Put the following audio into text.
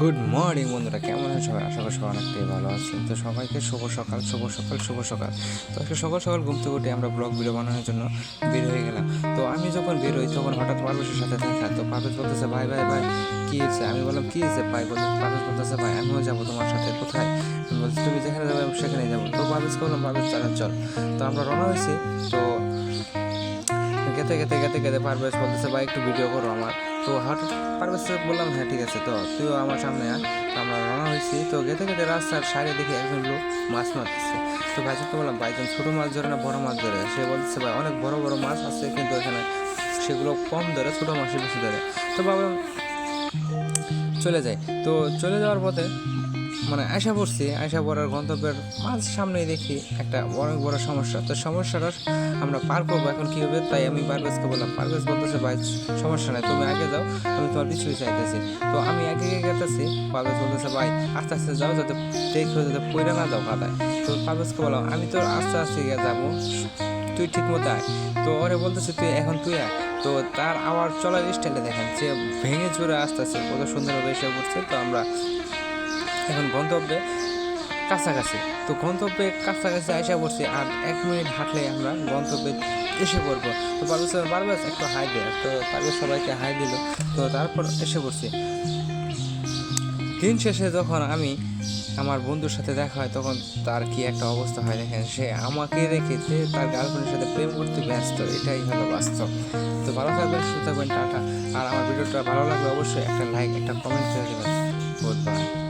Good morning বন্ধুরা, কেমন আছো সবাই? আশা করি সবাই অনেকটাই ভালো আছেন। তো সবাইকে শুভ সকাল, শুভ সকাল, শুভ সকাল। তো আজকে সকাল সকাল ঘুম থেকে উঠে আমরা ব্লগ ভিডিও বানানোর জন্য বের হয়ে গেলাম। তো আমি যখন বের হই তখন হঠাৎ পারভেজের সাথে দেখা। তো পারভেজ বলতেছে, ভাই ভাই ভাই কী হয়েছে? আমি বললাম, কী হয়েছে ভাই? পারভেজ বলতেছে, ভাই আমিও যাবো তোমার সাথে। কোথায়? আমি বলছি, তুমি যেখানে যাবে আমি সেখানেই যাবো। তো পারভেজকে বললাম, পারভেজ চল। তো আমরা রওনা হয়েছি। তো গেতে পারভেজ বলতেছে, ভাই একটু ভিডিও করো আমার। তো হঠাৎ পারভেজকে বললাম, হ্যাঁ ঠিক আছে, তো তুইও আমার সামনে আয়। তো আমরা রওনা হয়েছি। তো গেতে রাস্তার সাইডে দেখি একজন লোক মাছ মারতেছে। তো ভাইজানকে বললাম, ভাইজান ছোটো মাছ ধরে না বড় মাছ ধরে? সে বলতেছে, ভাই অনেক বড় বড় মাছ আছে, কিন্তু এখানে সেগুলো কম ধরে, ছোটো মাছই বেশি ধরে। তো ভাবলাম চলে যাই। তো চলে যাওয়ার পথে আশা পড়ার গন্তব্যের মাঝ সামনেই দেখি একটা অনেক বড় সমস্যা। তো সমস্যাটা আমরা পার করবো এখন কীভাবে, তাই আমি পারভেজকে বললাম। পারভেজ বলতেছে, ভাই সমস্যা নাই, তুমি আগে যাও, আমি তোমার পিছুই চাইতেছি। তো আমি আগে গেতেছি। পারভেজ বলতেছে, ভাই আস্তে আস্তে যাও, যাতে দেখো যাতে পড়ে না যাও কাদায়। তো পারভেজকে বললাম, আমি তো আস্তে আস্তে গিয়ে যাবো, তুই ঠিক মতো আয়। তো ওরে বলতেছে, তুই আয়। তো তার আবার চলার স্টাইলে দেখেন, সে ভেঙে চুরে আসতেছে, কত সুন্দরভাবে এসে পড়ছে। তো আমরা এখন গন্তব্যে কাছাকাছি আসা পড়ছি, আর 1 মিনিট হাঁটলে আমরা গন্তব্যে এসে পড়বো। তো পারভেজ একটু হাই দেয়। তো পারভেজ সবাইকে হাই দিল। তো তারপর এসে পড়ছি। দিন শেষে যখন আমি আমার বন্ধুর সাথে দেখা হয়, তখন তার কি একটা অবস্থা হয় দেখেন। সে আমাকে রেখে তার গার্লফ্রেন্ডের সাথে প্রেম করতে ব্যস্ত। এটাই হলো বাস্তব। তো ভালো থাকবেন, সুস্থ থাকবেন, টাটা। আর আমার ভিডিওটা ভালো লাগলে অবশ্যই একটা লাইক, একটা কমেন্ট করে দেবেন। Good bye.